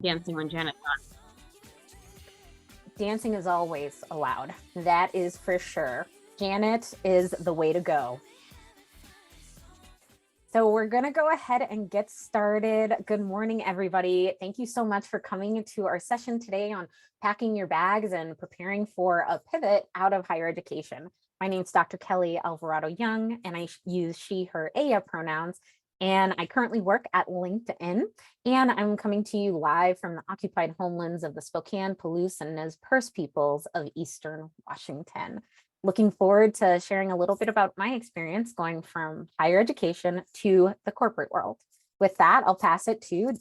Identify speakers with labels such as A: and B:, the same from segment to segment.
A: dancing when Janet's on.
B: Dancing is always allowed. That is for sure. Janet is the way to go. So we're going to go ahead and get started. Good morning, everybody. Thank you so much for coming to our session today on packing your bags and preparing for a pivot out of higher education. My name is Dr. Kelly Alvarado-Young, and I use she, her, aya pronouns. And I currently work at LinkedIn, and I'm coming to you live from the occupied homelands of the Spokane, Palouse, and Nez Perce peoples of Eastern Washington. Looking forward to sharing a little bit about my experience going from higher education to the corporate world. With that, I'll pass it to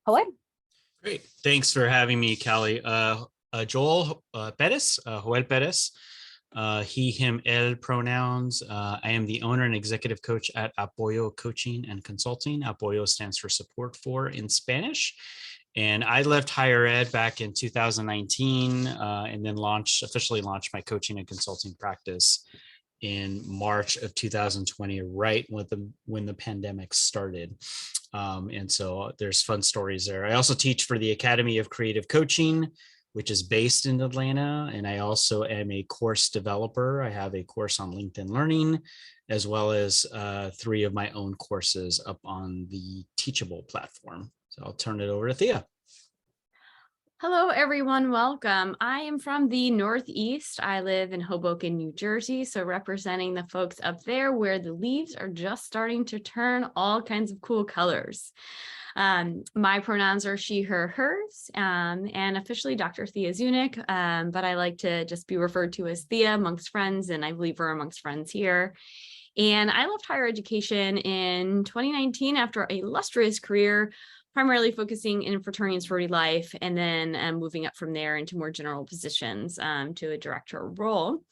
B: Joel.
C: Great. Thanks for having me, Kelly. Joel Pérez, Joel Pérez. He, him, él pronouns. I am the owner and executive coach at Apoyo Coaching and Consulting. Apoyo stands for support for in Spanish. And I left higher ed back in 2019 and then officially launched my coaching and consulting practice in March of 2020, right when the pandemic started. And so there's fun stories there. I also teach for the Academy of Creative Coaching, which is based in Atlanta. And I also am a course developer. I have a course on LinkedIn Learning, as well as 3 of my own courses up on the Teachable platform. So I'll turn it over to Thea.
A: Hello, everyone. Welcome. I am from the Northeast. I live in Hoboken, New Jersey. So representing the folks up there where the leaves are just starting to turn all kinds of cool colors. My pronouns are she, her, hers, and officially Dr. Thea Zunick, but I like to just be referred to as Thea amongst friends, and I believe we're amongst friends here. And I left higher education in 2019 after an illustrious career, primarily focusing in fraternity and sorority life, and then moving up from there into more general positions to a director role.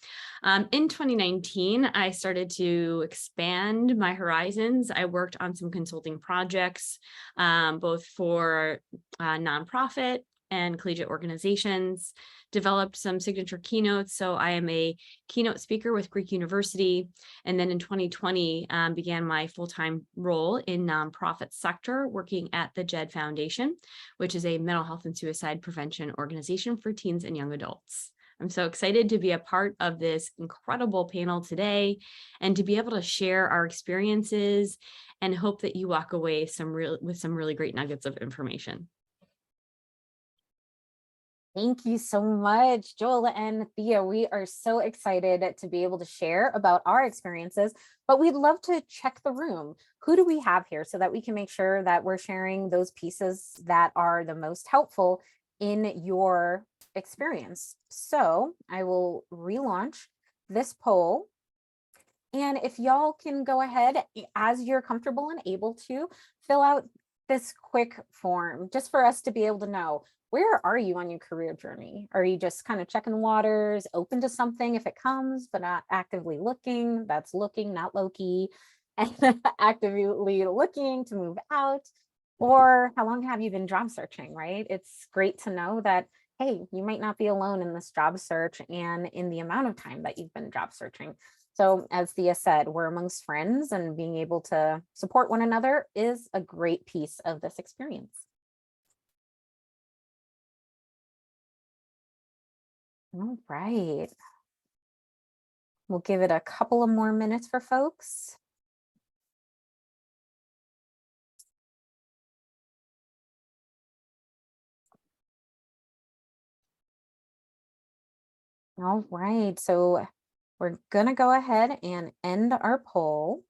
A: In 2019, I started to expand my horizons. I worked on some consulting projects, both for nonprofit and collegiate organizations, developed some signature keynotes. So I am a keynote speaker with Greek University. And then in 2020, began my full-time role in nonprofit sector, working at the JED Foundation, which is a mental health and suicide prevention organization for teens and young adults. I'm so excited to be a part of this incredible panel today and to be able to share our experiences and hope that you walk away with some really great nuggets of information.
B: Thank you so much, Joel and Thea. We are so excited to be able to share about our experiences, but we'd love to check the room. Who do we have here so that we can make sure that we're sharing those pieces that are the most helpful in your experience? So I will relaunch this poll. And if y'all can go ahead as you're comfortable and able to fill out this quick form just for us to be able to know, where are you on your career journey? Are you just kind of checking the waters, open to something if it comes, but not actively looking? That's looking, not low-key, and actively looking to move out. Or how long have you been job searching, right? It's great to know that, hey, you might not be alone in this job search and in the amount of time that you've been job searching. So as Thea said, we're amongst friends, and being able to support one another is a great piece of this experience. All right. We'll give it a couple of more minutes for folks. All right, so we're gonna go ahead and end our poll.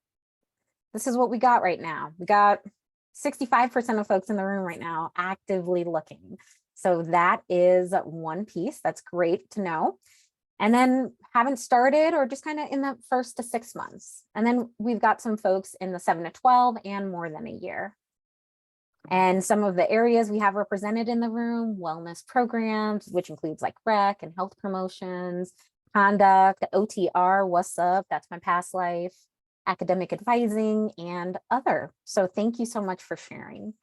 B: This is what we got right now. We got 65% of folks in the room right now actively looking. So that is one piece. That's great to know. And then haven't started or just kind of in the 1 to 6 months. And then we've got some folks in the 7 to 12 and more than a year. And some of the areas we have represented in the room: wellness programs, which includes like rec and health promotions, conduct, OTR, what's up, that's my past life, academic advising, and other. So thank you so much for sharing.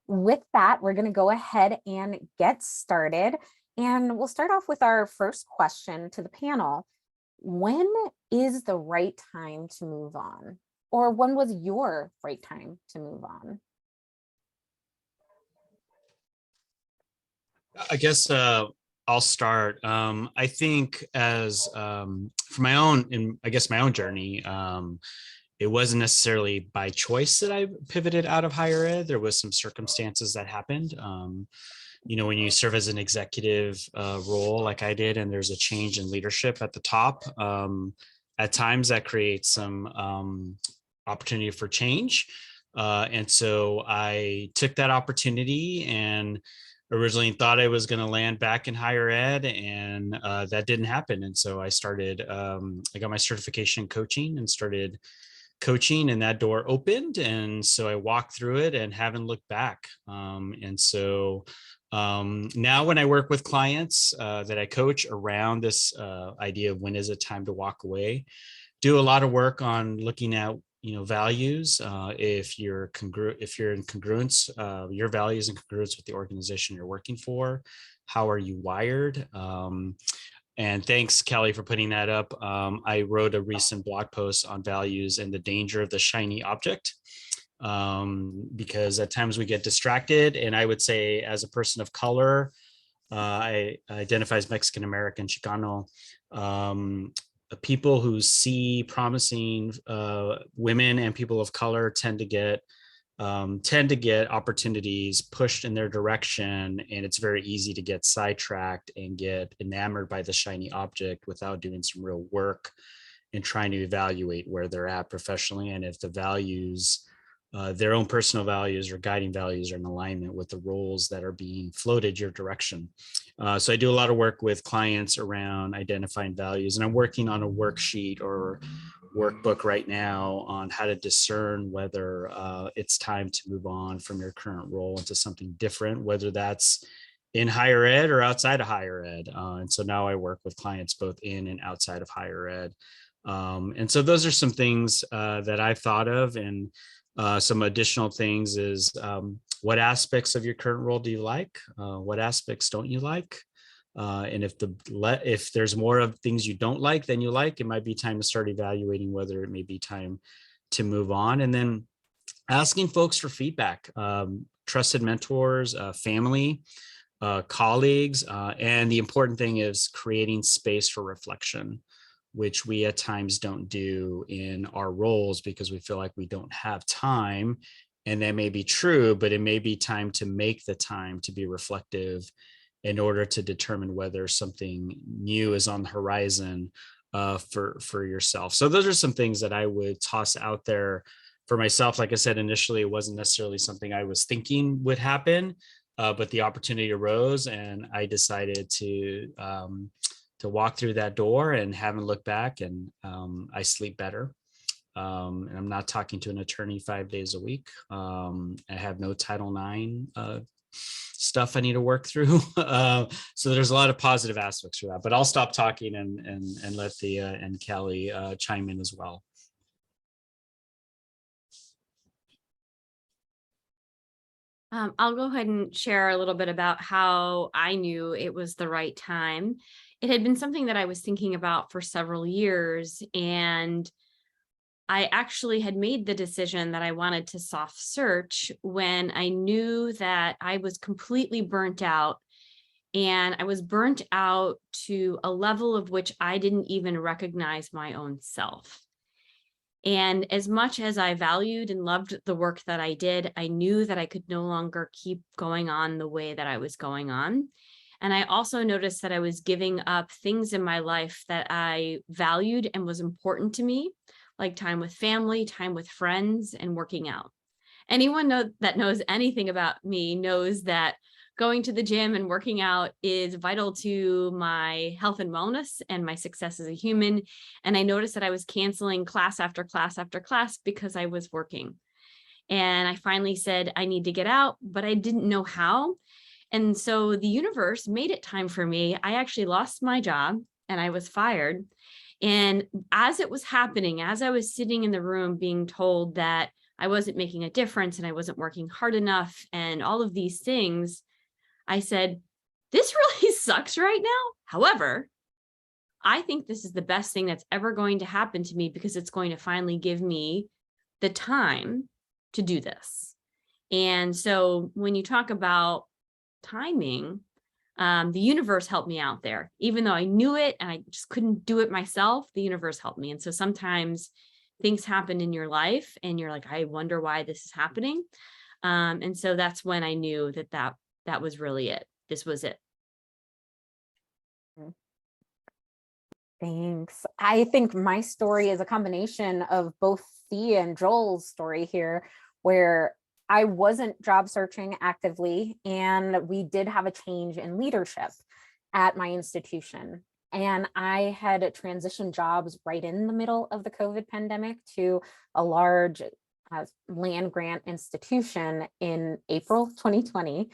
B: With that, we're going to go ahead and get started. And we'll start off with our first question to the panel. When is the right time to move on? Or when was your right time to move on?
C: I guess I'll start. I think as for my own, in I guess my own journey, it wasn't necessarily by choice that I pivoted out of higher ed. There was some circumstances that happened. When you serve as an executive role like I did, and there's a change in leadership at the top, at times that creates some opportunity for change. And so I took that opportunity and originally thought I was going to land back in higher ed, and that didn't happen. And so I got my certification in coaching and started coaching, and that door opened. And so I walked through it and haven't looked back. Now when I work with clients that I coach around this idea of when is it time to walk away, do a lot of work on looking at values. If you're in congruence, your values in congruence with the organization you're working for. How are you wired? And thanks, Kelly, for putting that up. I wrote a recent blog post on values and the danger of the shiny object, because at times we get distracted. And I would say, as a person of color, I identify as Mexican American, Chicano. People who see promising women and people of color tend to get opportunities pushed in their direction, and it's very easy to get sidetracked and get enamored by the shiny object without doing some real work and trying to evaluate where they're at professionally, and if the values, their own personal values or guiding values, are in alignment with the roles that are being floated your direction. So I do a lot of work with clients around identifying values, and I'm working on a worksheet or workbook right now on how to discern whether it's time to move on from your current role into something different, whether that's in higher ed or outside of higher ed. And so now I work with clients both in and outside of higher ed. And so those are some things that I've thought of. And some additional things is, what aspects of your current role do you like? What aspects don't you like? And if there's more of things you don't like than you like, it might be time to start evaluating whether it may be time to move on. And then asking folks for feedback, trusted mentors, family, colleagues, and the important thing is creating space for reflection, which we at times don't do in our roles because we feel like we don't have time. And that may be true, but it may be time to make the time to be reflective in order to determine whether something new is on the horizon for yourself. So those are some things that I would toss out there for myself. Like I said, initially, it wasn't necessarily something I was thinking would happen, but the opportunity arose and I decided to walk through that door and haven't looked back, and I sleep better. And I'm not talking to an attorney 5 days a week. I have no Title IX stuff I need to work through. So there's a lot of positive aspects for that, but I'll stop talking and let Thea and Kelly chime in as well.
A: I'll go ahead and share a little bit about how I knew it was the right time. It had been something that I was thinking about for several years, and I actually had made the decision that I wanted to soft search when I knew that I was completely burnt out, and I was burnt out to a level of which I didn't even recognize my own self. And as much as I valued and loved the work that I did, I knew that I could no longer keep going on the way that I was going on. And I also noticed that I was giving up things in my life that I valued and was important to me, like time with family, time with friends, and working out. Anyone that knows anything about me knows that going to the gym and working out is vital to my health and wellness and my success as a human. And I noticed that I was canceling class after class after class because I was working. And I finally said, I need to get out, but I didn't know how. And so the universe made it time for me. I actually lost my job and I was fired. And as it was happening, as I was sitting in the room being told that I wasn't making a difference and I wasn't working hard enough and all of these things, I said, this really sucks right now. However, I think this is the best thing that's ever going to happen to me because it's going to finally give me the time to do this. And so when you talk about timing, The universe helped me out there, even though I knew it and I just couldn't do it myself. The universe helped me. And so sometimes things happen in your life and you're like, I wonder why this is happening. And so that's when I knew that was really it. This was it.
B: Thanks. I think my story is a combination of both Thea and Joel's story here, where I wasn't job searching actively, and we did have a change in leadership at my institution. And I had transitioned jobs right in the middle of the COVID pandemic to a large land grant institution in April 2020.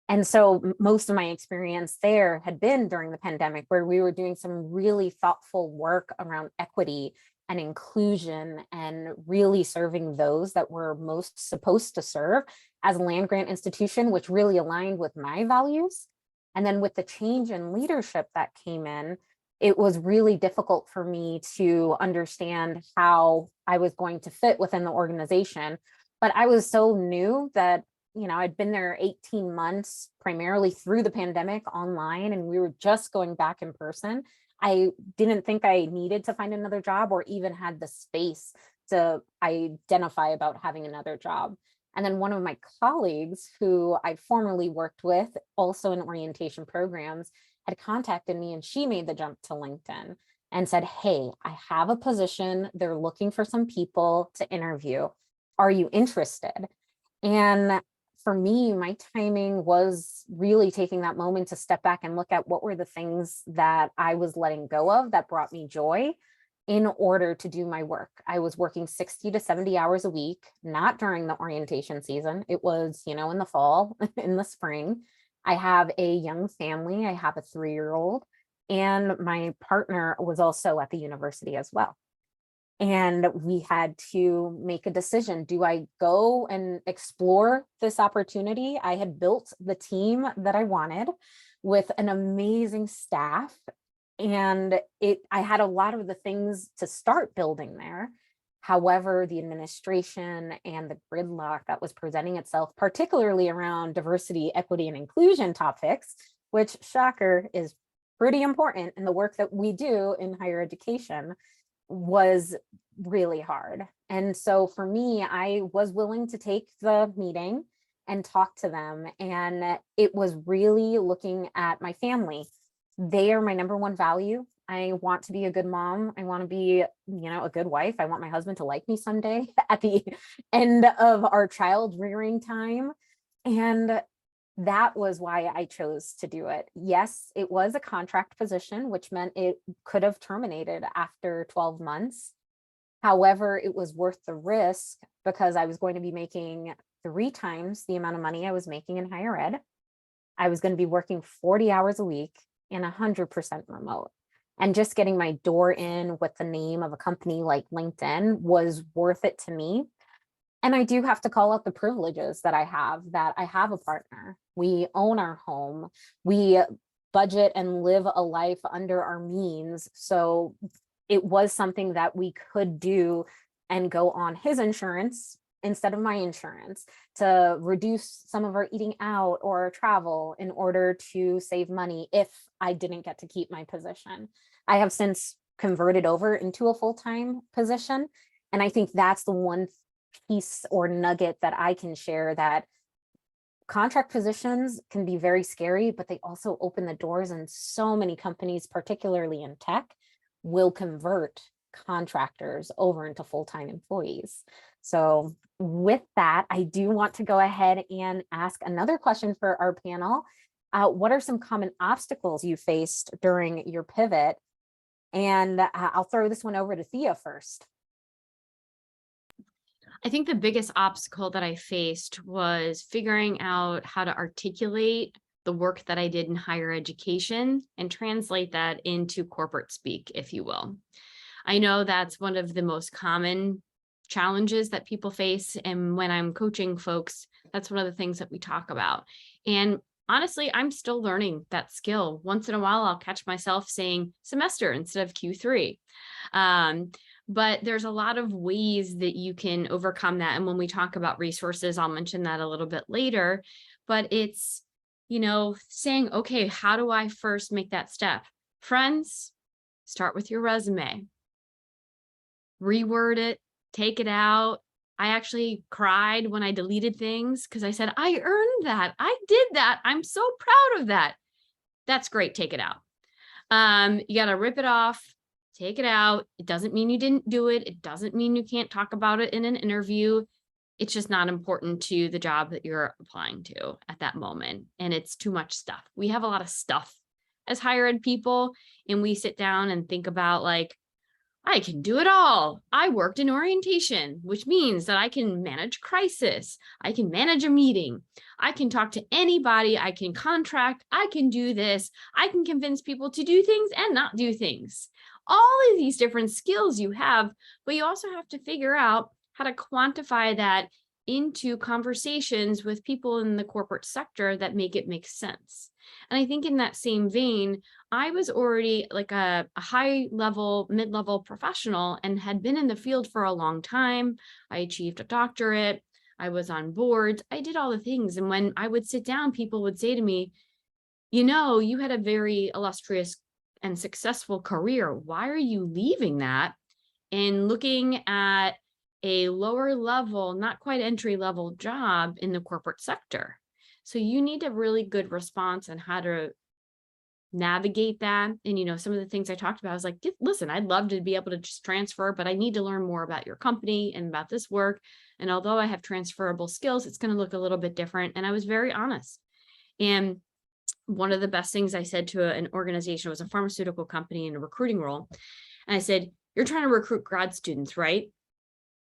B: And so most of my experience there had been during the pandemic, where we were doing some really thoughtful work around equity and inclusion and really serving those that were most supposed to serve as a land grant institution, which really aligned with my values. And then with the change in leadership that came in, it was really difficult for me to understand how I was going to fit within the organization. But I was so new that, I'd been there 18 months, primarily through the pandemic online, and we were just going back in person. I didn't think I needed to find another job or even had the space to identify about having another job. And then one of my colleagues who I'd formerly worked with, also in orientation programs, had contacted me, and she made the jump to LinkedIn and said, hey, I have a position. They're looking for some people to interview. Are you interested? And for me, my timing was really taking that moment to step back and look at what were the things that I was letting go of that brought me joy in order to do my work. I was working 60 to 70 hours a week, not during the orientation season. It was, in the fall, in the spring. I have a young family. I have a 3-year-old, and my partner was also at the university as well. And we had to make a decision. Do I go and explore this opportunity? I had built the team that I wanted with an amazing staff. And I had a lot of the things to start building there. However, the administration and the gridlock that was presenting itself, particularly around diversity, equity, and inclusion topics, which, shocker, is pretty important in the work that we do in higher education, was really hard. And so for me, I was willing to take the meeting and talk to them. And it was really looking at my family. They are my number one value. I want to be a good mom. I want to be, a good wife. I want my husband to like me someday at the end of our child rearing time. And that was why I chose to do it. Yes, it was a contract position, which meant it could have terminated after 12 months. However, it was worth the risk because I was going to be making 3 times the amount of money I was making in higher ed. I was going to be working 40 hours a week and 100% remote. And just getting my door in with the name of a company like LinkedIn was worth it to me. And I do have to call out the privileges that I have a partner. We own our home. We budget and live a life under our means. So it was something that we could do and go on his insurance instead of my insurance to reduce some of our eating out or travel in order to save money if I didn't get to keep my position. I have since converted over into a full-time position. And I think that's the one piece or nugget that I can share, that contract positions can be very scary, but they also open the doors, and so many companies, particularly in tech, will convert contractors over into full-time employees. So with that, I do want to go ahead and ask another question for our panel. What are some common obstacles you faced during your pivot? And I'll throw this one over to Thea first.
A: I think the biggest obstacle that I faced was figuring out how to articulate the work that I did in higher education and translate that into corporate speak, if you will. I know that's one of the most common challenges that people face. And when I'm coaching folks, that's one of the things that we talk about. And honestly, I'm still learning that skill. Once in a while, I'll catch myself saying semester instead of Q3. But there's a lot of ways that you can overcome that. And when we talk about resources, I'll mention that a little bit later, but it's saying, okay, how do I first make that step? Friends, start with your resume, reword it, take it out. I actually cried when I deleted things because I said, I earned that. I did that. I'm so proud of that. That's great. Take it out. You got to rip it off, take it out. It doesn't mean you didn't do it. It doesn't mean you can't talk about it in an interview. It's just not important to the job that you're applying to at that moment. And it's too much stuff. We have a lot of stuff as higher ed people, and we sit down and think about like, I can do it all. I worked in orientation, which means that I can manage crisis. I can manage a meeting. I can talk to anybody. I can contract. I can do this. I can convince people to do things and not do things. All of these different skills you have, but you also have to figure out how to quantify that into conversations with people in the corporate sector that make it make sense. And I think in that same vein, I was already like a high level, mid-level professional and had been in the field for a long time. I achieved a doctorate. I was on boards. I did all the things. And when I would sit down, people would say to me, you had a very illustrious and successful career. Why are you leaving that and looking at a lower level, not quite entry level job in the corporate sector? So you need a really good response on how to navigate that. And, some of the things I talked about, I was like, listen, I'd love to be able to just transfer, but I need to learn more about your company and about this work. And although I have transferable skills, it's going to look a little bit different. And I was very honest. And one of the best things I said to an organization was a pharmaceutical company in a recruiting role. And I said, you're trying to recruit grad students, right?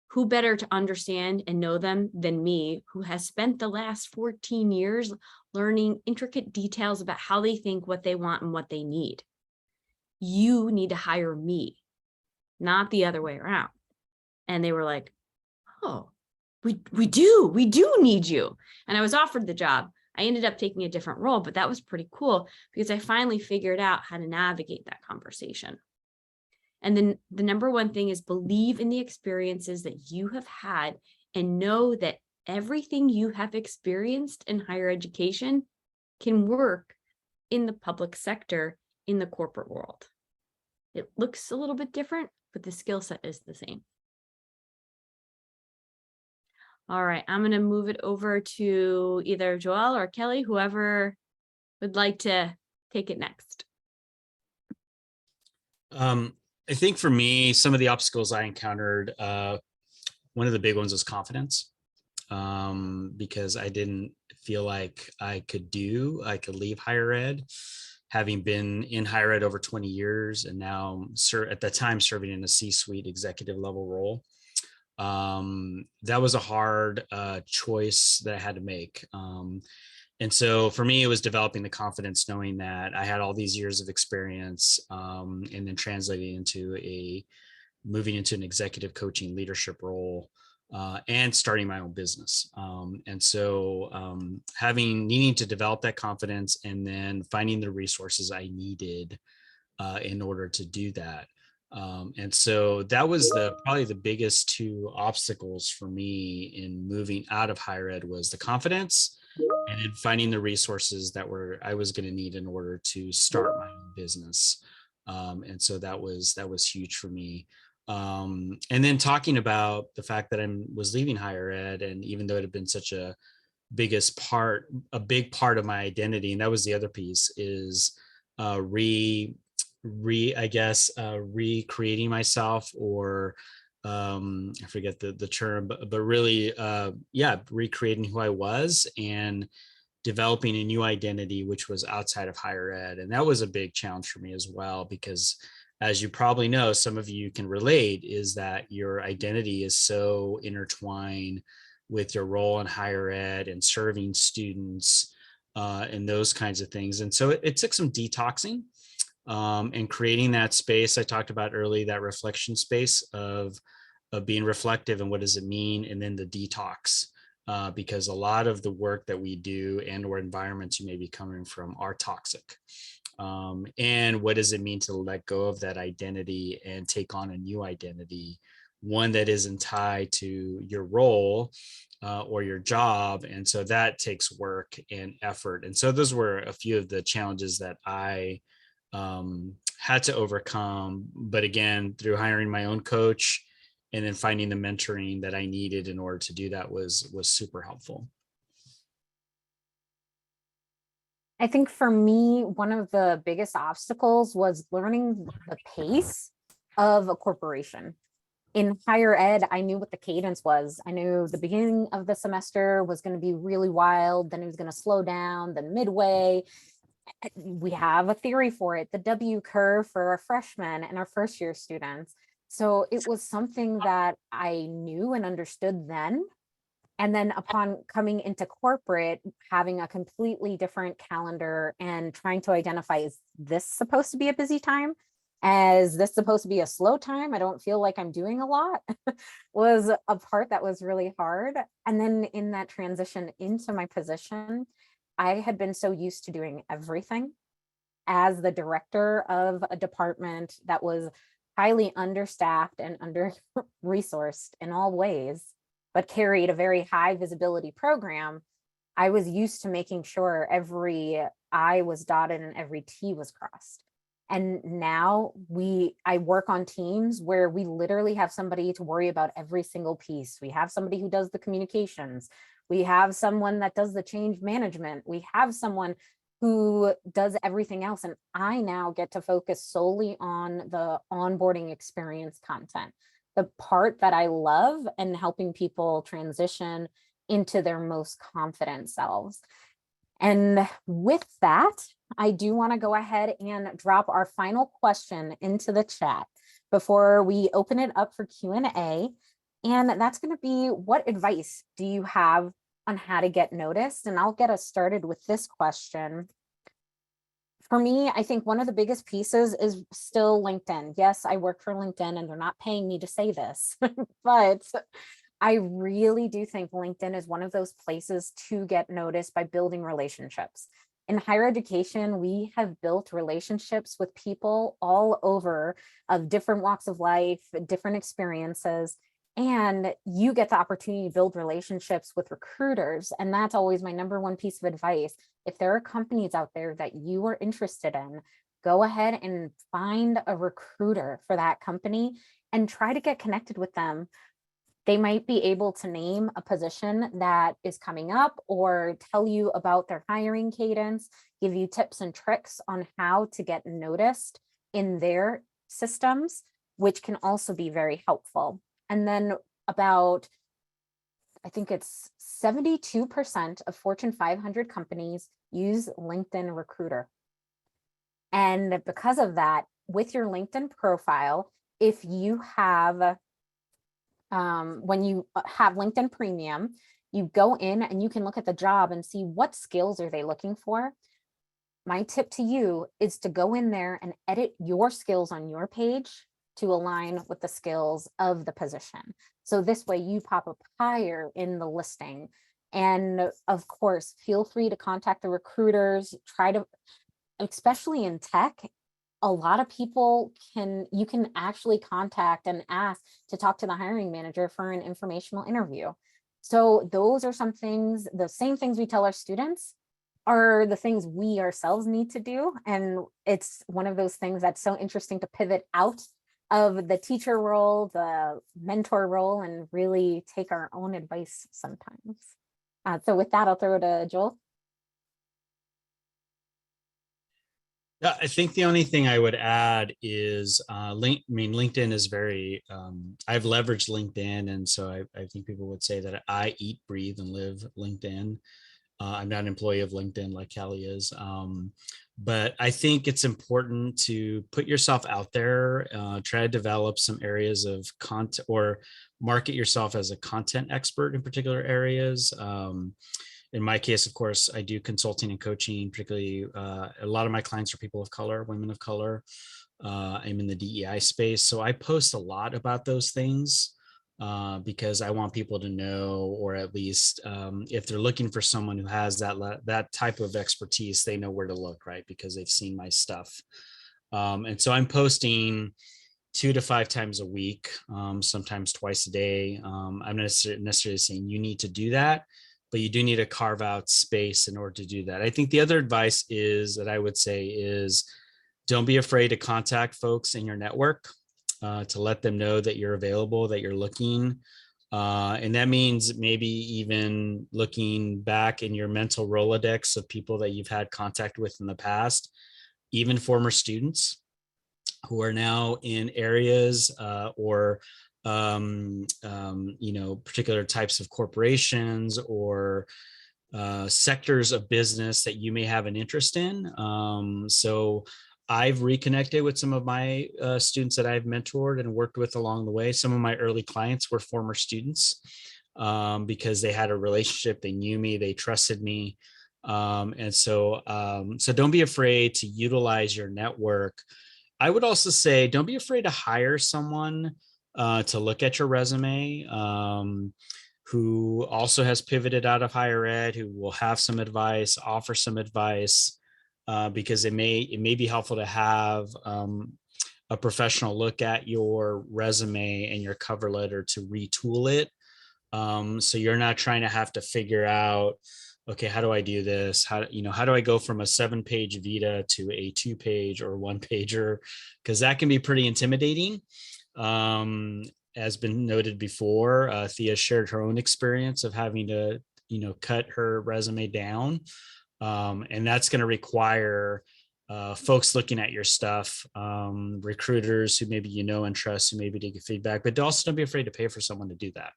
A: Who better to understand and know them than me, who has spent the last 14 years learning intricate details about how they think, what they want, and what they need. You need to hire me, not the other way around. And they were like, oh, we do need you. And I was offered the job. I ended up taking a different role, but that was pretty cool because I finally figured out how to navigate that conversation. And then the number one thing is believe in the experiences that you have had and know that everything you have experienced in higher education can work in the public sector, in the corporate world. It looks a little bit different, but the skill set is the same. All right, I'm going to move it over to either Joel or Kelly, whoever would like to take it next.
C: I think for me, some of the obstacles I encountered, one of the big ones was confidence, because I didn't feel like I could leave higher ed, having been in higher ed over 20 years and now at the time serving in a C-suite executive level role. That was a hard choice that I had to make. And so for me, it was developing the confidence, knowing that I had all these years of experience, and then translating moving into an executive coaching leadership role, and starting my own business. And so needing to develop that confidence and then finding the resources I needed in order to do that. And so that was probably the biggest two obstacles for me in moving out of higher ed was the confidence and then finding the resources that I was going to need in order to start my own business. And so that was huge for me. And then talking about the fact that I was leaving higher ed, and even though it had been such a big part of my identity, and that was the other piece, is recreating myself, or I forget the term, but really, recreating who I was and developing a new identity, which was outside of higher ed. And that was a big challenge for me as well, because as you probably know, some of you can relate, is that your identity is so intertwined with your role in higher ed and serving students, and those kinds of things. And so it took some detoxing, and creating that space I talked about early, that reflection space of being reflective and what does it mean, and then the detox, because a lot of the work that we do and or environments you may be coming from are toxic. And what does it mean to let go of that identity and take on a new identity one that isn't tied to your role or your job. And so that takes work and effort. And so those were a few of the challenges that I had to overcome. But again, through hiring my own coach and then finding the mentoring that I needed in order to do that was super helpful.
B: I think for me, one of the biggest obstacles was learning the pace of a corporation. In higher ed, I knew what the cadence was. I knew the beginning of the semester was going to be really wild, then it was going to slow down, then midway. We have a theory for it, the W curve for our freshmen and our first year students. So it was something that I knew and understood then. And then upon coming into corporate, having a completely different calendar and trying to identify, is this supposed to be a busy time? Is this supposed to be a slow time? I don't feel like I'm doing a lot was a part that was really hard. And then in that transition into my position, I had been so used to doing everything as the director of a department that was highly understaffed and under-resourced in all ways, but carried a very high visibility program. I was used to making sure every I was dotted and every T was crossed. And now I work on teams where we literally have somebody to worry about every single piece. We have somebody who does the communications. We have someone that does the change management. We have someone who does everything else. And I now get to focus solely on the onboarding experience content, the part that I love, and helping people transition into their most confident selves. And with that, I do want to go ahead and drop our final question into the chat before we open it up for Q&A. And that's going to be, what advice do you have on how to get noticed? And I'll get us started with this question. For me, I think one of the biggest pieces is still LinkedIn. Yes, I work for LinkedIn and they're not paying me to say this, but I really do think LinkedIn is one of those places to get noticed by building relationships. In higher education, we have built relationships with people all over of different walks of life, different experiences, and you get the opportunity to build relationships with recruiters. And that's always my number one piece of advice. If there are companies out there that you are interested in, go ahead and find a recruiter for that company and try to get connected with them. They might be able to name a position that is coming up or tell you about their hiring cadence, give you tips and tricks on how to get noticed in their systems, which can also be very helpful. And then about, I think it's 72% of Fortune 500 companies use LinkedIn Recruiter. And because of that, with your LinkedIn profile, if you have when you have LinkedIn Premium, you go in and you can look at the job and see what skills are they looking for. My tip to you is to go in there and edit your skills on your page to align with the skills of the position. So this way you pop up higher in the listing. And of course, feel free to contact the recruiters, especially in tech, a lot of people you can actually contact and ask to talk to the hiring manager for an informational interview. So those are some things, the same things we tell our students are the things we ourselves need to do. And it's one of those things that's so interesting to pivot out of the teacher role, the mentor role, and really take our own advice sometimes. So with that, I'll throw it to Joel.
C: Yeah, I think the only thing I would add is LinkedIn is very, I've leveraged LinkedIn. And so I think people would say that I eat, breathe, and live LinkedIn. I'm not an employee of LinkedIn like Callie is. But I think it's important to put yourself out there, try to develop some areas of content or market yourself as a content expert in particular areas. In my case, of course, I do consulting and coaching, particularly a lot of my clients are people of color, women of color. I'm in the DEI space. So I post a lot about those things because I want people to know, or at least if they're looking for someone who has that type of expertise, they know where to look, right? Because they've seen my stuff. And so I'm posting 2 to 5 times a week, sometimes twice a day. I'm not necessarily saying you need to do that, but you do need to carve out space in order to do that. I think the other advice is that I would say is don't be afraid to contact folks in your network to let them know that you're available, that you're looking. And that means maybe even looking back in your mental Rolodex of people that you've had contact with in the past, even former students who are now in areas or particular types of corporations or sectors of business that you may have an interest in. So I've reconnected with some of my students that I've mentored and worked with along the way. Some of my early clients were former students because they had a relationship, they knew me, they trusted me. So don't be afraid to utilize your network. I would also say, don't be afraid to hire someone to look at your resume who also has pivoted out of higher ed, who will have some advice, offer some advice, because it may be helpful to have a professional look at your resume and your cover letter to retool it. So you're not trying to have to figure out, okay, how do I do this? How do I go from a 7-page vita to a 2-page or 1-pager? Because that can be pretty intimidating. As been noted before, Thea shared her own experience of having to, cut her resume down. And that's going to require folks looking at your stuff, recruiters who maybe and trust, who maybe take feedback, but also don't be afraid to pay for someone to do that.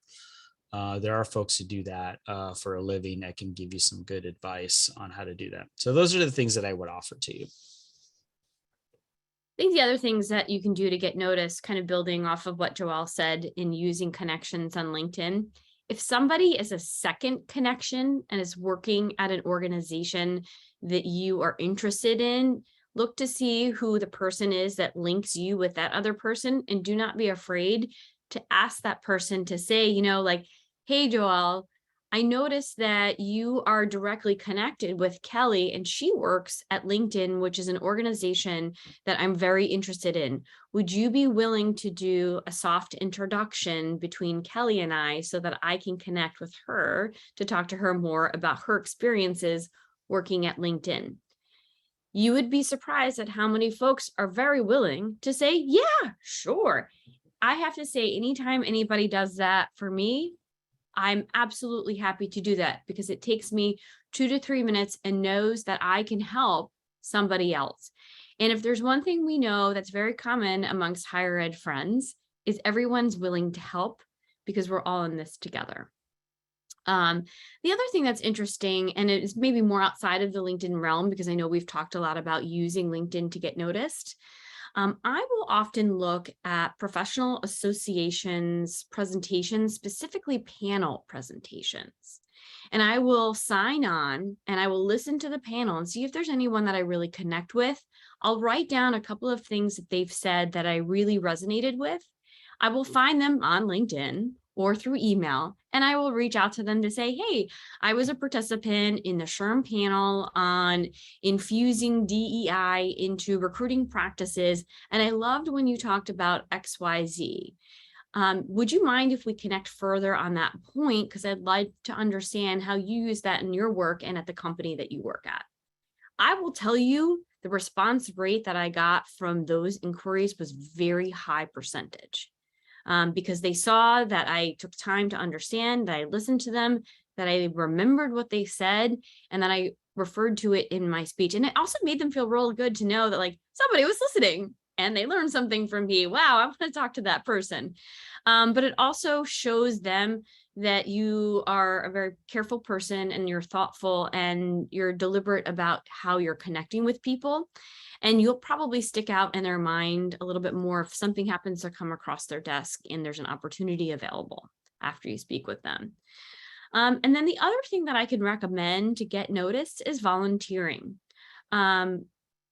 C: There are folks who do that for a living that can give you some good advice on how to do that. So those are the things that I would offer to you.
A: I think the other things that you can do to get noticed, kind of building off of what Joel said in using connections on LinkedIn, if somebody is a second connection and is working at an organization that you are interested in, look to see who the person is that links you with that other person, and do not be afraid to ask that person to say, hey, Joel, I noticed that you are directly connected with Kelly and she works at LinkedIn, which is an organization that I'm very interested in. Would you be willing to do a soft introduction between Kelly and I so that I can connect with her to talk to her more about her experiences working at LinkedIn? You would be surprised at how many folks are very willing to say, yeah, sure. I have to say, anytime anybody does that for me, I'm absolutely happy to do that because it takes me 2 to 3 minutes and knows that I can help somebody else. And if there's one thing we know that's very common amongst higher ed friends, is everyone's willing to help because we're all in this together. The other thing that's interesting, and it is maybe more outside of the LinkedIn realm, because I know we've talked a lot about using LinkedIn to get noticed. I will often look at professional associations presentations, specifically panel presentations. And I will sign on and I will listen to the panel and see if there's anyone that I really connect with. I'll write down a couple of things that they've said that I really resonated with. I will find them on LinkedIn or through email, and I will reach out to them to say, hey, I was a participant in the SHRM panel on infusing DEI into recruiting practices, and I loved when you talked about XYZ. Would you mind if we connect further on that point? Because I'd like to understand how you use that in your work and at the company that you work at. I will tell you the response rate that I got from those inquiries was very high percentage. Because they saw that I took time to understand, that I listened to them, that I remembered what they said, and that I referred to it in my speech. And it also made them feel real good to know that somebody was listening and they learned something from me. Wow, I want to talk to that person. But it also shows them that you are a very careful person and you're thoughtful and you're deliberate about how you're connecting with people. And you'll probably stick out in their mind a little bit more if something happens to come across their desk and there's an opportunity available after you speak with them. And then the other thing that I can recommend to get noticed is volunteering.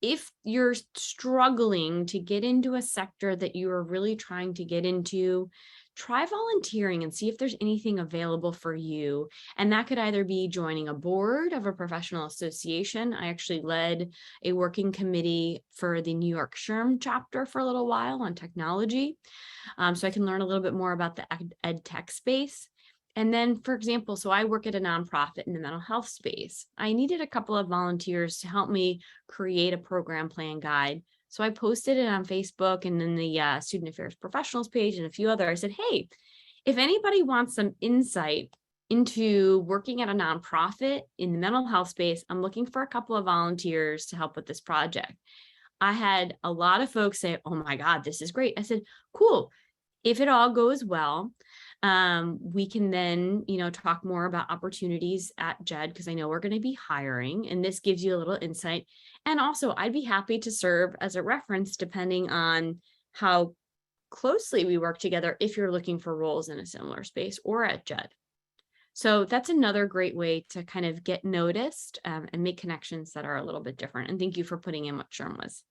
A: If you're struggling to get into a sector that you are really trying to get into, try volunteering and see if there's anything available for you. And that could either be joining a board of a professional association. I actually led a working committee for the New York SHRM chapter for a little while on technology. So I can learn a little bit more about the ed tech space. And then, for example, so I work at a nonprofit in the mental health space. I needed a couple of volunteers to help me create a program plan guide. So I posted it on Facebook and then the Student Affairs Professionals page and a few other. I said, hey, if anybody wants some insight into working at a nonprofit in the mental health space, I'm looking for a couple of volunteers to help with this project. I had a lot of folks say, oh my God, this is great. I said, cool. If it all goes well, we can then, talk more about opportunities at JED, because I know we're going to be hiring, and this gives you a little insight. And also, I'd be happy to serve as a reference depending on how closely we work together if you're looking for roles in a similar space or at JED. So that's another great way to kind of get noticed and make connections that are a little bit different. And thank you for putting in what SHRM was.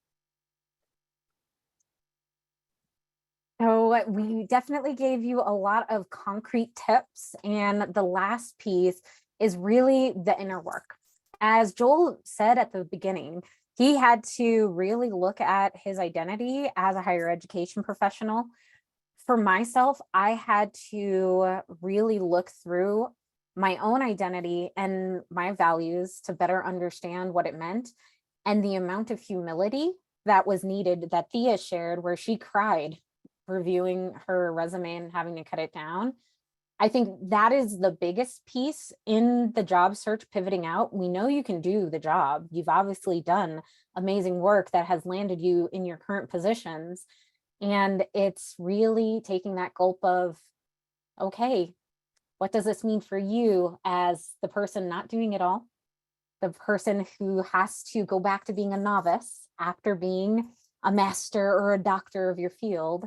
B: So we definitely gave you a lot of concrete tips. And the last piece is really the inner work. As Joel said at the beginning, he had to really look at his identity as a higher education professional. For myself, I had to really look through my own identity and my values to better understand what it meant, and the amount of humility that was needed that Thea shared, where she cried reviewing her resume and having to cut it down. I think that is the biggest piece in the job search, pivoting out. We know you can do the job. You've obviously done amazing work that has landed you in your current positions. And it's really taking that gulp of, okay, what does this mean for you as the person not doing it all? The person who has to go back to being a novice after being a master or a doctor of your field.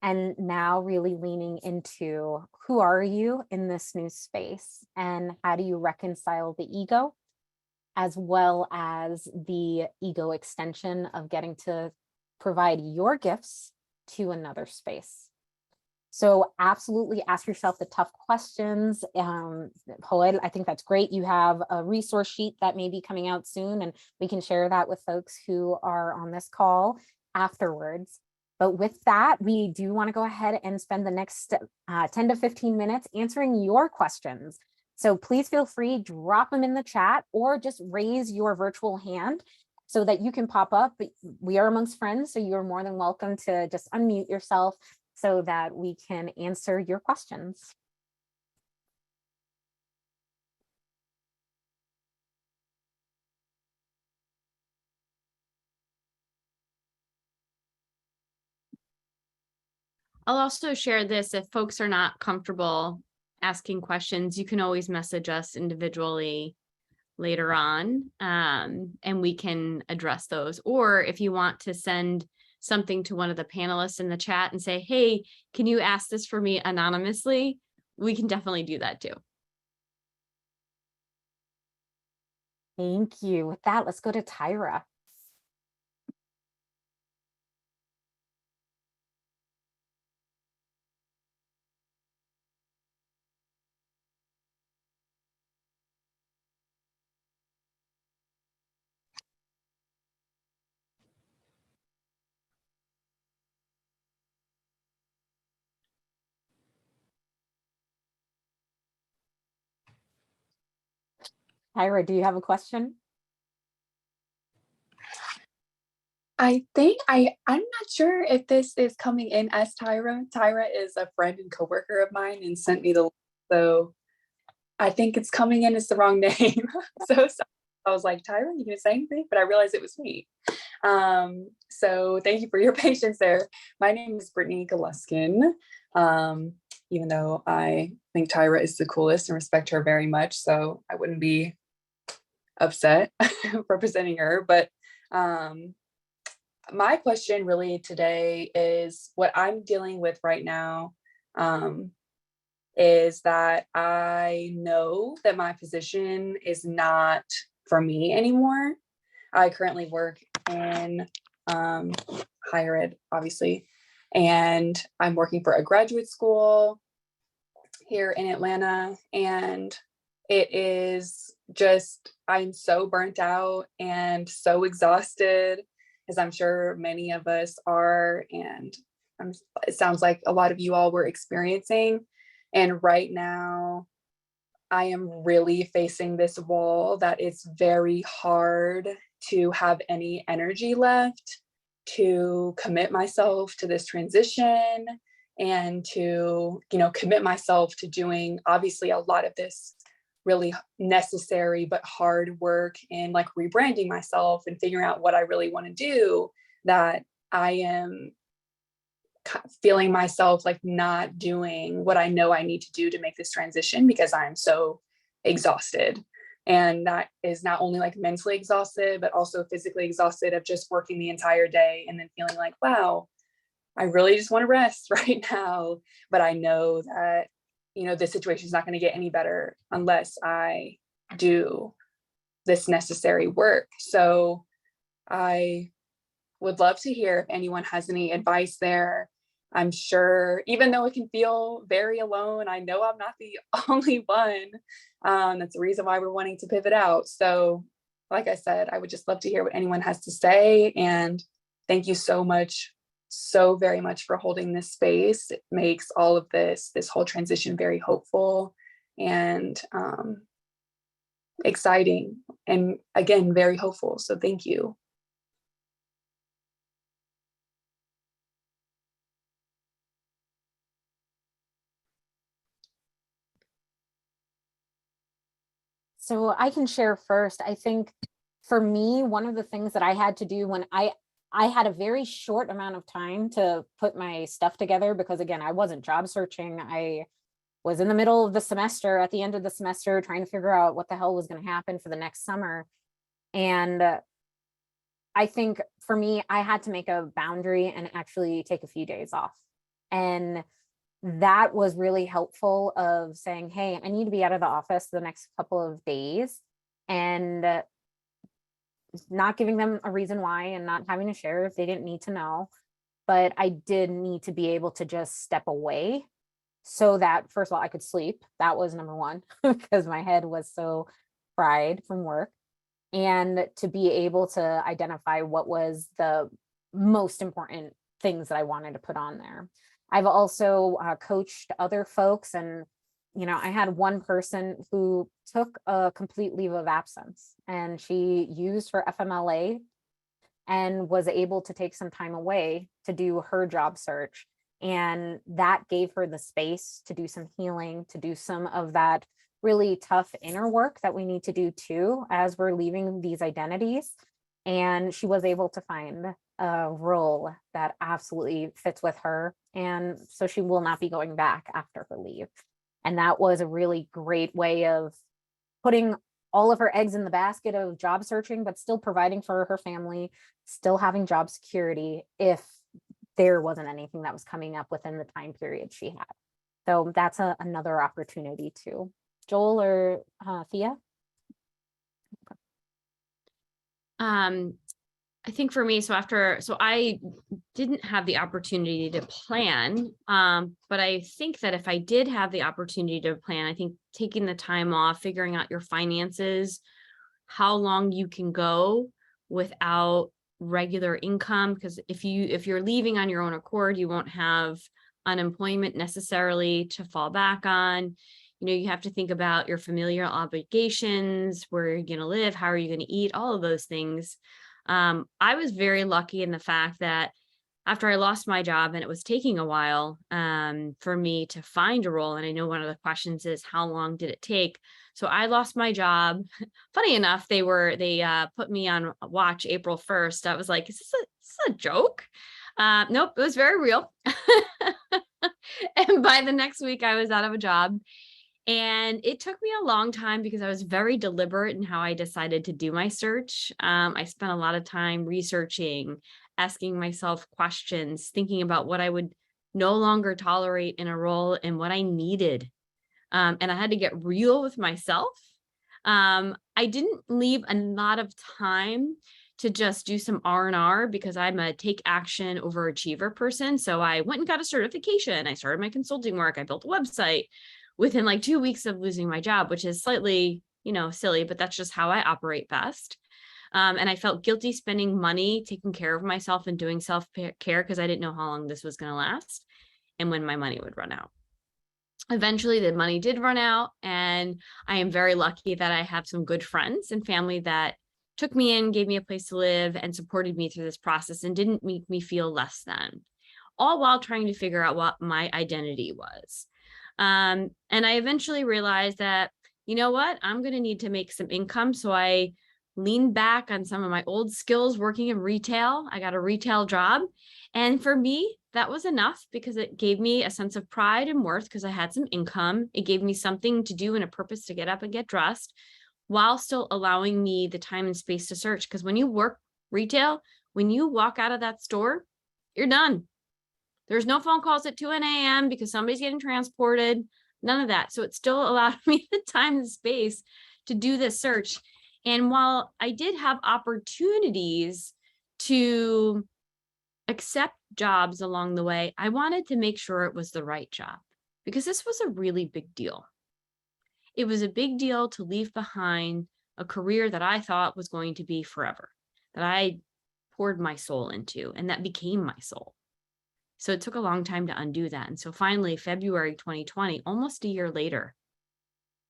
B: And now really leaning into who are you in this new space, and how do you reconcile the ego as well as the ego extension of getting to provide your gifts to another space. So absolutely ask yourself the tough questions. Joel, I think that's great. You have a resource sheet that may be coming out soon, and we can share that with folks who are on this call afterwards. But with that, we do want to go ahead and spend the next 10 to 15 minutes answering your questions. So please feel free, drop them in the chat or just raise your virtual hand so that you can pop up. We are amongst friends, so you're more than welcome to just unmute yourself so that we can answer your questions.
A: I'll also share this if folks are not comfortable asking questions, you can always message us individually later on, and we can address those. Or if you want to send something to one of the panelists in the chat and say, hey, can you ask this for me anonymously? We can definitely do that too.
B: Thank you. With that, let's go to Tyra. Tyra, do you have a question?
D: I think I'm not sure if this is coming in as Tyra. Tyra is a friend and coworker of mine and sent me the link, so I think it's coming in as the wrong name. So I was like, Tyra, you gonna say anything? But I realized it was me. So thank you for your patience there. My name is Brittany Galuskin. Even though I think Tyra is the coolest and respect her very much, so I wouldn't be upset representing her. But my question really today is what I'm dealing with right now, is that I know that my position is not for me anymore. I currently work in higher ed, obviously, And I'm working for a graduate school here in Atlanta, and it is just, I'm so burnt out and so exhausted, as I'm sure many of us are. And it sounds like a lot of you all were experiencing. And right now, I am really facing this wall that it's very hard to have any energy left to commit myself to this transition and to, commit myself to doing obviously a lot of this really necessary but hard work in like rebranding myself and figuring out what I really want to do, that I am feeling myself like not doing what I know I need to do to make this transition because I'm so exhausted. And that is not only like mentally exhausted, but also physically exhausted of just working the entire day and then feeling like, wow, I really just want to rest right now. But I know that, this situation is not going to get any better unless I do this necessary work. So I would love to hear if anyone has any advice there. I'm sure, even though it can feel very alone, I know I'm not the only one. That's the reason why we're wanting to pivot out. So, like I said, I would just love to hear what anyone has to say. And thank you so much, so very much for holding this space. It makes all of this whole transition very hopeful and exciting. And again, very hopeful. So thank you.
B: So I can share first. I think for me, one of the things that I had to do when I had a very short amount of time to put my stuff together, because again, I wasn't job searching. I was in the middle of the semester, at the end of the semester, trying to figure out what the hell was going to happen for the next summer. And I think for me, I had to make a boundary and actually take a few days off. And that was really helpful of saying, hey, I need to be out of the office the next couple of days, and not giving them a reason why and not having to share if they didn't need to know. But I did need to be able to just step away so that, first of all, I could sleep. That was number one, because my head was so fried from work. And to be able to identify what was the most important things that I wanted to put on there. I've also coached other folks, and I had one person who took a complete leave of absence, and she used her FMLA and was able to take some time away to do her job search. And that gave her the space to do some healing, to do some of that really tough inner work that we need to do too, as we're leaving these identities. And she was able to find a role that absolutely fits with her. And so she will not be going back after her leave. And that was a really great way of putting all of her eggs in the basket of job searching, but still providing for her family, still having job security if there wasn't anything that was coming up within the time period she had. So that's another opportunity too. Joel or Thea?
A: I think for me, so I didn't have the opportunity to plan, but I think that if I did have the opportunity to plan, I think taking the time off, figuring out your finances, how long you can go without regular income, because if you're leaving on your own accord, you won't have unemployment necessarily to fall back on. You have to think about your familiar obligations, where you're going to live, how are you going to eat, all of those things. I was very lucky in the fact that after I lost my job, and it was taking a while for me to find a role, and I know one of the questions is, how long did it take? So I lost my job. Funny enough, they put me on watch April 1st. I was like, is this a joke? Nope, it was very real. And by the next week, I was out of a job. And it took me a long time because I was very deliberate in how I decided to do my search. I spent a lot of time researching, asking myself questions, thinking about what I would no longer tolerate in a role and what I needed. And I had to get real with myself. I didn't leave a lot of time to just do some R&R because I'm a take action overachiever person. So I went and got a certification. I started my consulting work. I built a website within like 2 weeks of losing my job, which is slightly, silly, but that's just how I operate best. And I felt guilty spending money, taking care of myself and doing self-care because I didn't know how long this was going to last and when my money would run out. Eventually, the money did run out, and I am very lucky that I have some good friends and family that took me in, gave me a place to live, and supported me through this process and didn't make me feel less than, all while trying to figure out what my identity was. And I eventually realized that, you know what, I'm going to need to make some income. So I leaned back on some of my old skills working in retail. I got a retail job. And for me, that was enough because it gave me a sense of pride and worth because I had some income. It gave me something to do and a purpose to get up and get dressed while still allowing me the time and space to search. Because when you work retail, when you walk out of that store, you're done. There's no phone calls at 2 a.m. because somebody's getting transported, none of that. So it still allowed me the time and space to do this search. And while I did have opportunities to accept jobs along the way, I wanted to make sure it was the right job because this was a really big deal. It was a big deal to leave behind a career that I thought was going to be forever, that I poured my soul into, and that became my soul. So it took a long time to undo that. And so finally, February 2020, almost a year later,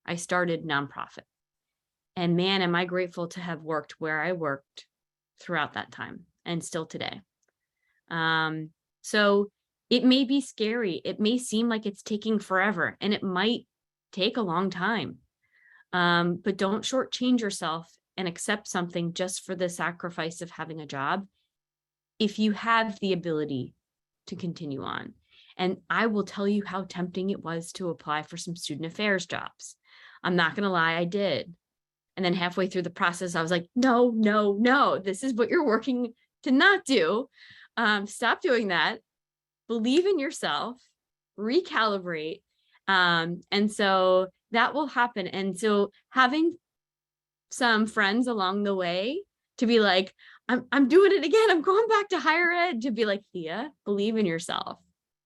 A: I started nonprofit. And man, am I grateful to have worked where I worked throughout that time and still today. So it may be scary. It may seem like it's taking forever, and it might take a long time. But don't shortchange yourself and accept something just for the sacrifice of having a job if you have the ability to continue on. And I will tell you how tempting it was to apply for some student affairs jobs. I'm not going to lie, I did. And then halfway through the process, I was like, no, this is what you're working to not do. Stop doing that. Believe in yourself, recalibrate. And so that will happen. And so having some friends along the way to be like, I'm doing it again. I'm going back to higher ed, to be like, Thea, believe in yourself,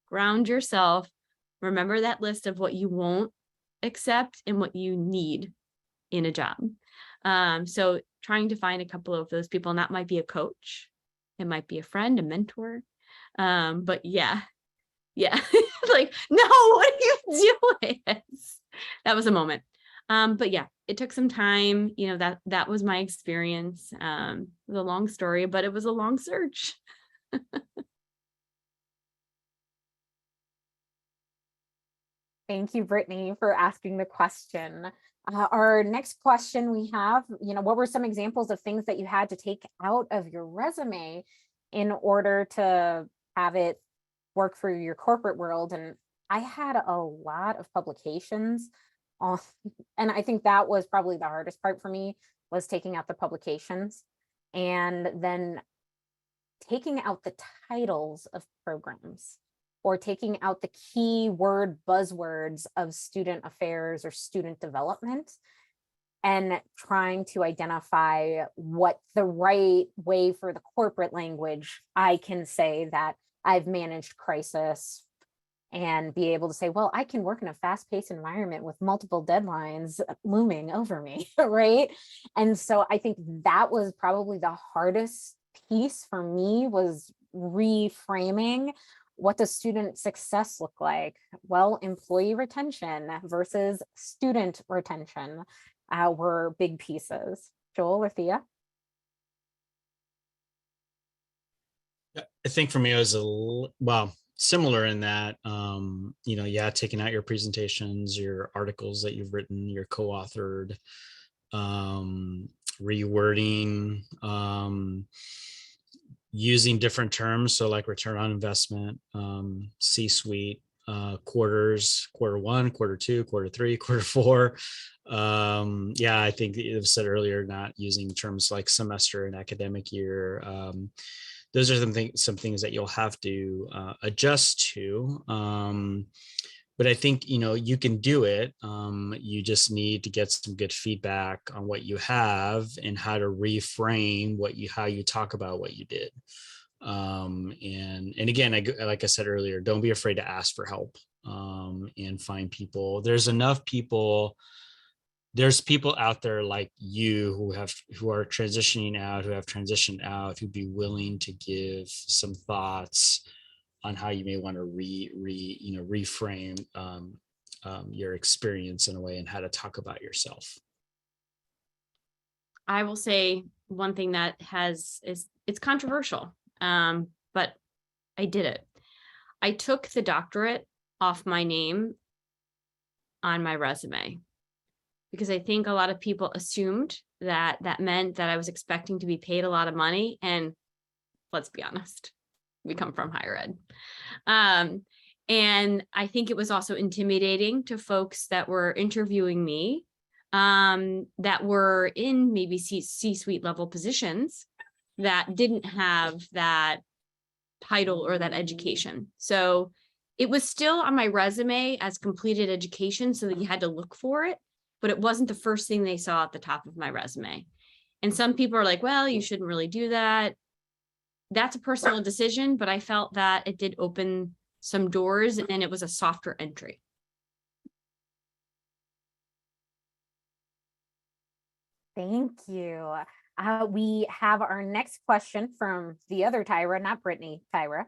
A: ground yourself. Remember that list of what you won't accept and what you need in a job. So trying to find a couple of those people, and that might be a coach. It might be a friend, a mentor. But yeah. Like, no, what are you doing? That was a moment. But yeah, it took some time. That was my experience. It was a long story, but it was a long search.
B: Thank you, Brittany, for asking the question. Our next question we have, what were some examples of things that you had to take out of your resume in order to have it work for your corporate world? And I had a lot of publications and I think that was probably the hardest part for me, was taking out the publications and then taking out the titles of programs, or taking out the keyword buzzwords of student affairs or student development, and trying to identify what the right way for the corporate language I can say that I've managed crisis, and be able to say, well, I can work in a fast-paced environment with multiple deadlines looming over me, right? And so I think that was probably the hardest piece for me, was reframing what does student success look like? Well, employee retention versus student retention were big pieces. Joel or Thea?
C: I think for me, it was similar in that, taking out your presentations, your articles that you've written, your co-authored, rewording, using different terms. So like return on investment, C-suite, quarters, quarter one, quarter two, quarter three, quarter four. I think it was said earlier, not using terms like semester and academic year. Those are some things that you'll have to adjust to. but I think, you can do it. You just need to get some good feedback on what you have and how to reframe how you talk about what you did. And again, like I said earlier, don't be afraid to ask for help, and find people. There's people out there like you who are transitioning out, who have transitioned out, who'd be willing to give some thoughts on how you may want to reframe your experience in a way, and how to talk about yourself.
A: I will say one thing that it's controversial, but I did it. I took the doctorate off my name on my resume, because I think a lot of people assumed that meant that I was expecting to be paid a lot of money. And let's be honest, we come from higher ed. And I think it was also intimidating to folks that were interviewing me, that were in maybe C-suite level positions that didn't have that title or that education. So it was still on my resume as completed education, so that you had to look for it, but it wasn't the first thing they saw at the top of my resume. And some people are like, well, you shouldn't really do that. That's a personal decision, but I felt that it did open some doors and it was a softer entry.
B: Thank you. We have our next question from the other Tyra, not Brittany, Tyra.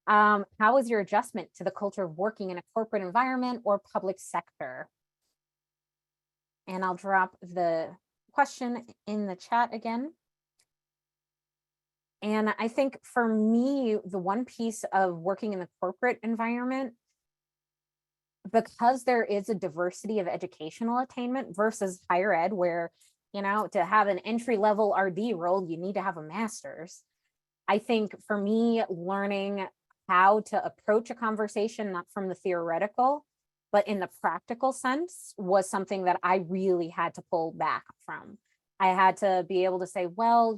B: How was your adjustment to the culture of working in a corporate environment or public sector? And I'll drop the question in the chat again. And I think for me, the one piece of working in the corporate environment, because there is a diversity of educational attainment versus higher ed, where, to have an entry-level RD role, you need to have a master's. I think for me, learning how to approach a conversation, not from the theoretical, but in the practical sense, was something that I really had to pull back from. I had to be able to say, well,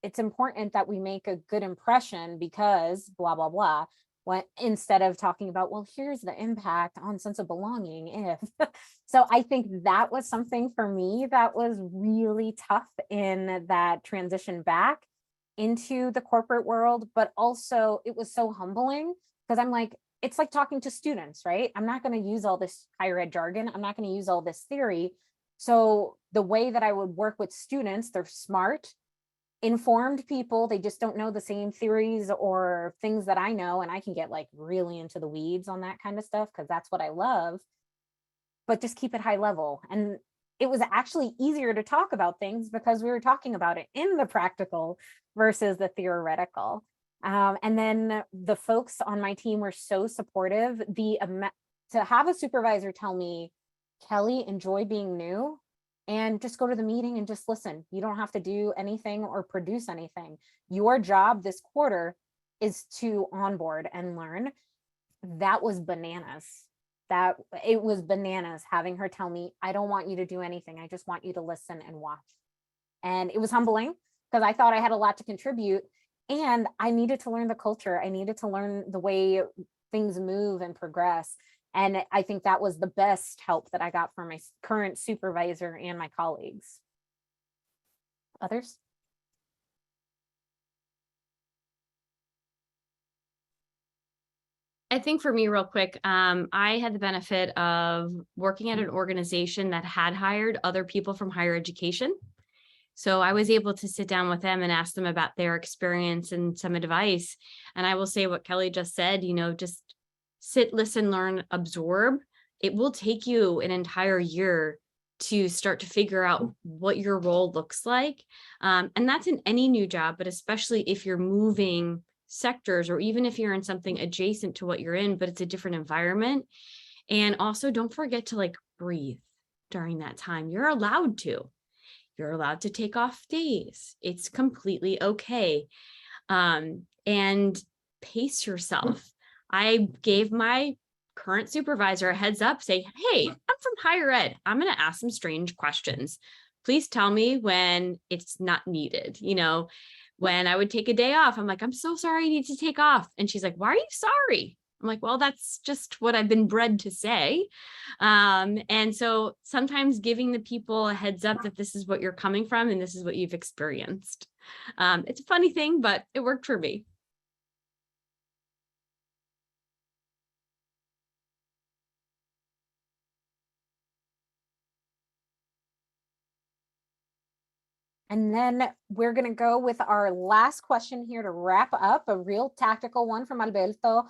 B: it's important that we make a good impression because blah, blah, blah. Instead of talking about, well, here's the impact on sense of belonging if. So I think that was something for me that was really tough in that transition back into the corporate world, but also it was so humbling because I'm like, it's like talking to students, right? I'm not going to use all this higher ed jargon. I'm not going to use all this theory. So the way that I would work with students, they're smart, informed people. They just don't know the same theories or things that I know. And I can get like really into the weeds on that kind of stuff because that's what I love, but just keep it high level. And it was actually easier to talk about things because we were talking about it in the practical versus the theoretical. And then the folks on my team were so supportive. To have a supervisor tell me, Kelly, enjoy being new and just go to the meeting and just listen. You don't have to do anything or produce anything. Your job this quarter is to onboard and learn. That was bananas. It was bananas having her tell me, I don't want you to do anything. I just want you to listen and watch. And it was humbling because I thought I had a lot to contribute. And I needed to learn the culture. I needed to learn the way things move and progress. And I think that was the best help that I got from my current supervisor and my colleagues. Others?
A: I think for me, real quick, I had the benefit of working at an organization that had hired other people from higher education. So I was able to sit down with them and ask them about their experience and some advice. And I will say what Kelly just said, just sit, listen, learn, absorb. It will take you an entire year to start to figure out what your role looks like. And that's in any new job, but especially if you're moving sectors or even if you're in something adjacent to what you're in, but it's a different environment. And also don't forget to breathe during that time. You're allowed to. You're allowed to take off days. It's completely okay. And pace yourself. I gave my current supervisor a heads up, say, hey, I'm from higher ed. I'm going to ask some strange questions. Please tell me when it's not needed. When I would take a day off, I'm like, I'm so sorry I need to take off. And she's like, why are you sorry? I'm like, well, that's just what I've been bred to say. And so sometimes giving the people a heads up that this is what you're coming from and this is what you've experienced. It's a funny thing, but it worked for me.
B: And then we're going to go with our last question here to wrap up, a real tactical one from Alberto,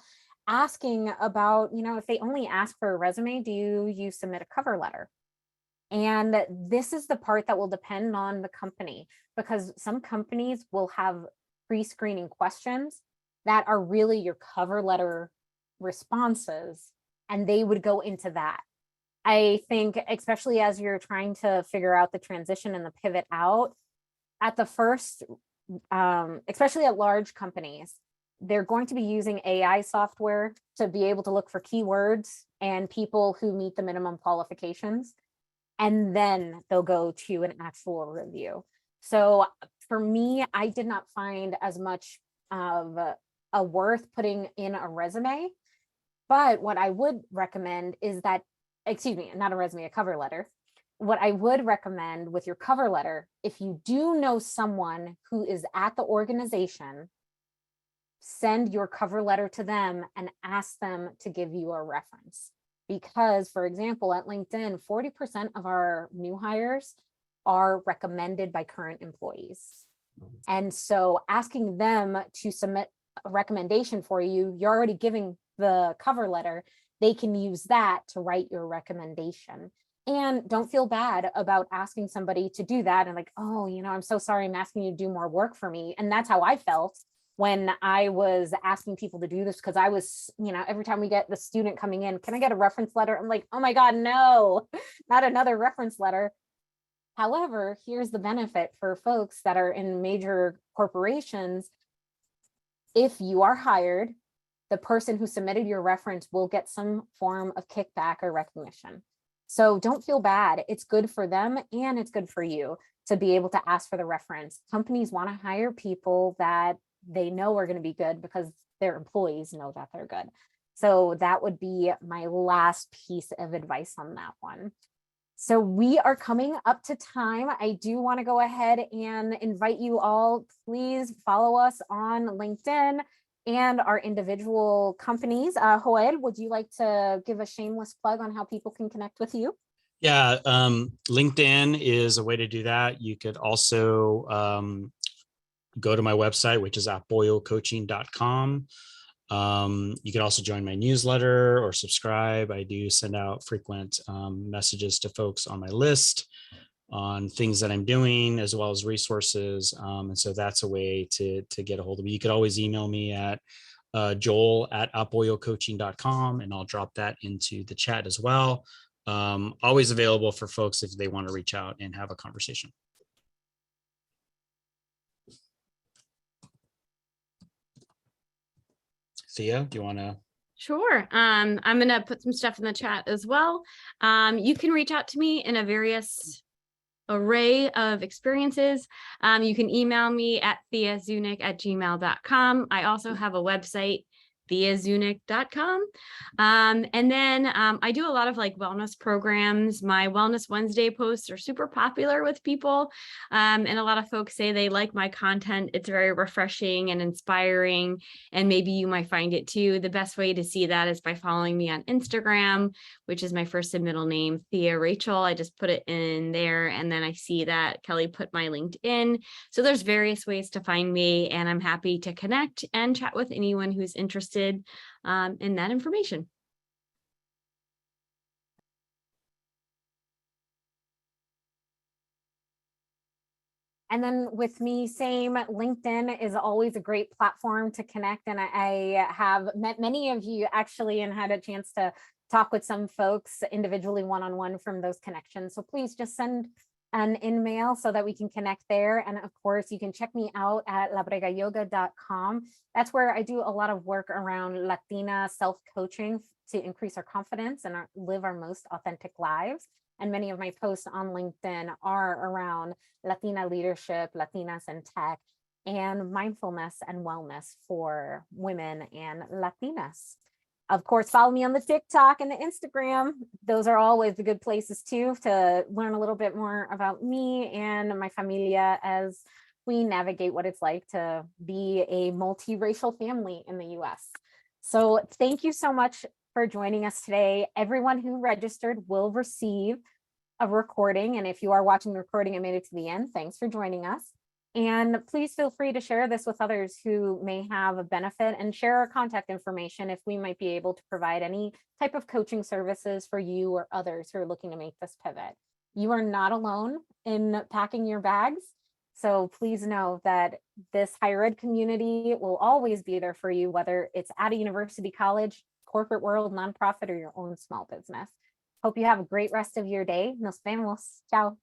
B: asking about, if they only ask for a resume, do you submit a cover letter? And this is the part that will depend on the company, because some companies will have pre-screening questions that are really your cover letter responses, and they would go into that. I think, especially as you're trying to figure out the transition and the pivot out, at the first, especially at large companies, they're going to be using AI software to be able to look for keywords and people who meet the minimum qualifications. And then they'll go to an actual review. So for me, I did not find as much of a worth putting in a resume. But what I would recommend is that, excuse me, not a resume, a cover letter. What I would recommend with your cover letter, if you do know someone who is at the organization, send your cover letter to them and ask them to give you a reference. Because, for example, at LinkedIn, 40% of our new hires are recommended by current employees. And so asking them to submit a recommendation for you, you're already giving the cover letter, they can use that to write your recommendation. And don't feel bad about asking somebody to do that and like, oh, I'm so sorry, I'm asking you to do more work for me. And that's how I felt when I was asking people to do this, because I was, every time we get the student coming in, can I get a reference letter? I'm like, oh my God, no, not another reference letter. However, here's the benefit for folks that are in major corporations. If you are hired, the person who submitted your reference will get some form of kickback or recognition. So don't feel bad. It's good for them and it's good for you to be able to ask for the reference. Companies want to hire people that they know are going to be good because their employees know that they're good. So that would be my last piece of advice on that one. So we are coming up to time. I do want to go ahead and invite you all, please follow us on LinkedIn and our individual companies. Joel, would you like to give a shameless plug on how people can connect with you?
C: Yeah, LinkedIn is a way to do that. You could also go to my website, which is apoyocoaching.com. You can also join my newsletter or subscribe. I do send out frequent messages to folks on my list on things that I'm doing, as well as resources. And so that's a way to get a hold of me. You could always email me at joel@apoyocoaching.com, and I'll drop that into the chat as well. Always available for folks if they want to reach out and have a conversation. Thea, do you want to?
A: Sure. I'm going to put some stuff in the chat as well. You can reach out to me in a various array of experiences. You can email me at theazunick@gmail.com. I also have a website, theazunick.com. And then I do a lot of like wellness programs. My Wellness Wednesday posts are super popular with people. And a lot of folks say they like my content. It's very refreshing and inspiring. And maybe you might find it too. The best way to see that is by following me on Instagram, which is my first and middle name, Thea Rachel. I just put it in there. And then I see that Kelly put my LinkedIn. So there's various ways to find me, and I'm happy to connect and chat with anyone who's interested in that information.
B: And then with me, same, LinkedIn is always a great platform to connect. And I have met many of you actually and had a chance to talk with some folks individually one-on-one from those connections. So please just send an email so that we can connect there. And of course, you can check me out at labregayoga.com. That's where I do a lot of work around Latina self-coaching to increase our confidence and live our most authentic lives. And many of my posts on LinkedIn are around Latina leadership, Latinas in tech, and mindfulness and wellness for women and Latinas. Of course, follow me on the TikTok and the Instagram. Those are always the good places too, to learn a little bit more about me and my familia as we navigate what it's like to be a multiracial family in the US. So thank you so much for joining us today. Everyone who registered will receive a recording. And if you are watching the recording and made it to the end, thanks for joining us. And please feel free to share this with others who may have a benefit, and share our contact information if we might be able to provide any type of coaching services for you or others who are looking to make this pivot. You are not alone in packing your bags. So please know that this higher ed community will always be there for you, whether it's at a university, college, corporate world, nonprofit, or your own small business. Hope you have a great rest of your day. Nos vemos. Ciao.